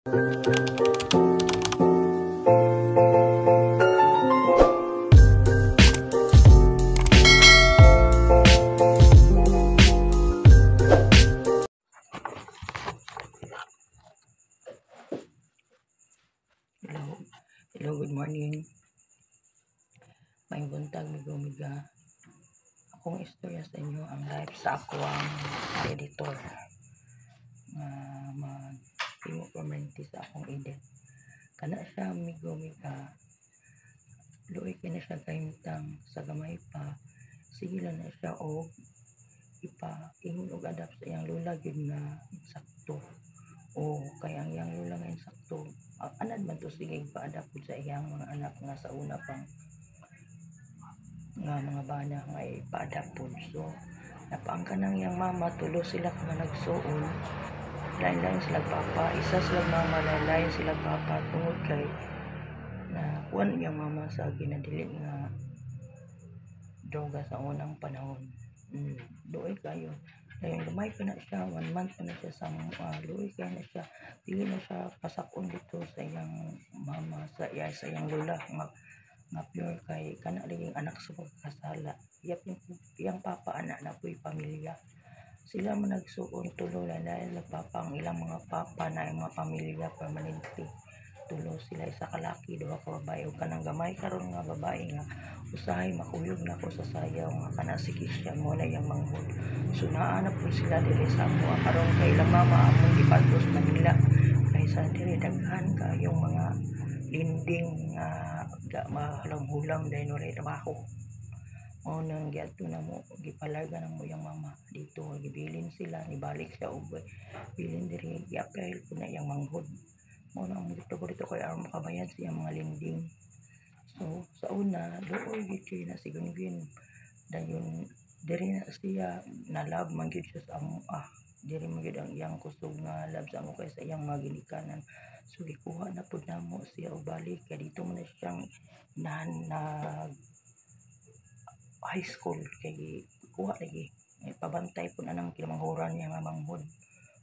Hello, good morning. May buntag, migo-miga. Akong istorya sa inyo ang live sa ako ang editor nga mag-timo permanente sa akong edit. Kana siya migo-miga. Luoy kay na siya kahimtang sa gamay pa. Sige lang na siya o ipa-ingon og adapt sa iyang lula gyud nga insakto. O kay ang iyang lula nga insakto anad man to sige pa-adapt sa iyang mga anak nga sa una pang nga mga bana nga ipa-adapt po. So napaangka nang iyang mama, tulo sila nga nagsuon, lain-lain sila papa, isa sila mama, lain-lain sila papa, tungod kay na kuan iyang mama sa ginadili nga droga sa unang panahon. Luoy kayo. Dahil gamay pa na siya, 1 month pa na siya sa luoy kaya na siya, dili na siya pasakon dito sa iyang mama, sa iyang lula nga pure kay kana ring anak sa pagkasala. Iyang papa anak na po'y pamilya. Sila man nagsuon tulo lain papa ang ilang mga papa na ang mga pamilya permanente. Tulo sila, isa ka laki, duha ka babae. Ug kanang gamay karon nga babae nga usahay makuyog na ko sa sayaw nga kana si Kisha mo na yang manghod. So naa na po sila diri sa amuha karon kay ilang mama among gipadtos Manila. Kay sa diri daghan kayong mga linding nga mahulang-hulang dahil wala trabaho. O nang giadto na mo, gipalarga na mo yung mama dito, gibilin sila, nibalik siya og bilin diri, gi-apply po na yung manghod. Mo nang dito kay aron makabayad siya mga linding. So sa una, luoy gid kay na si Gungun. Dayon diri na siya na love man gyud siya sa amo. Diri man gyud ang iyang kusog nga love sa amo kay sa iyang mga ginikanan. So gikuha na pud namo siya og balik kay dito man na siyang nag high school kay kuha lagi pabantay pud anang kinamanghuran niya nga manghod.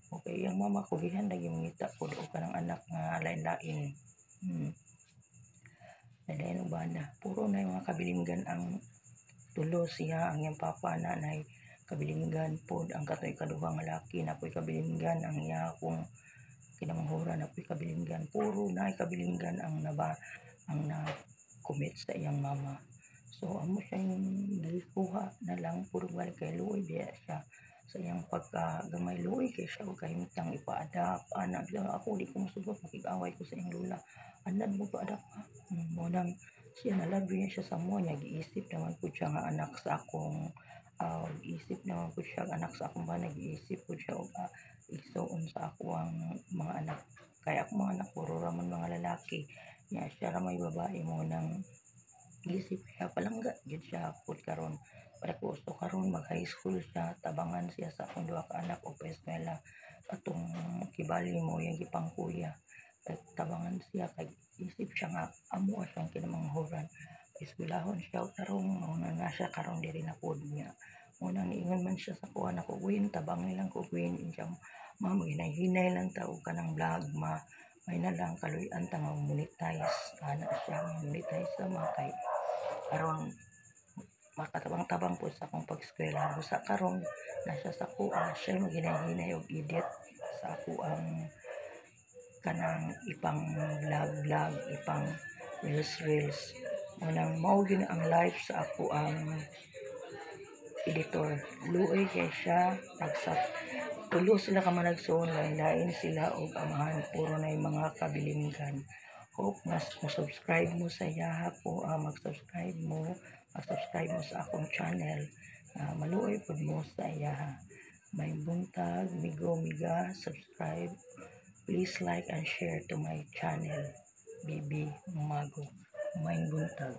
Okay, yung mama ko gihan lagi mangita pud og kanang anak nga lain-lain. Lain og bana, puro na yung mga kabilinggan ang tulo siya, ang iyang papa na nay kabilinggan pod, ang katoy kaduha nga laki na po'y kabilinggan, ang iya akong kinamanghuran na po'y kabilinggan, puro na kabilinggan ang na-commit sa iyang mama. So amo siya yung gikuha na lang puro balik kay luoy biya siya sa iyang pagkagamay, luoy kay siya og kahimtang ipa-adapt anak ako di ko masugot, makig-away ko sa iyang lula, anad mo pa-adapt mo nang siya nalabi niya siya sa mo niya, giisip naman po siya nga anak sa akong giisip naman po siya anak sa akong bana, giisip po siya og igsuon sa ako ang mga anak kaya ako mga anak puro raman mga lalaki niya, siya ra may babae. Mo nang gisip siya palangga gid siya pud karon para ko gusto karon mag high school siya, tabangan siya sa akong duha ka anak o pa-eskwela atong kibali mo yung gipangkuya kay tabangan siya kay isip siya nga amo siyang kinamanghuran eskwelahon siya tarong na siya karon diri na pud niya. Muna niingon man siya sa kuha na ko win tabangan lang ko win insya hinay lang ta og kanang vlog may na lang kaluy-an ta nga monetize ana siya monetize sa mga kay karon makatabang-tabang po sa akong pag-eskwela sa karon nasa sa kuha siya maghinay-hinay og edit sa ako ang kanang ipang vlog ipang reels unang mao gyud ang live sa ako ang editor. Luoy kay siya pagsat tulo sila ka managsuon, lain-lain sila og amahan, puro na yung mga kabilinggan. Hope mas subscribe mo sa yaha po, mag-subscribe mo sa akong channel. Maluoy pud mo sa yaha. May buntag, migo-miga, subscribe. Please like and share to my channel, Bibi Mago. May buntag.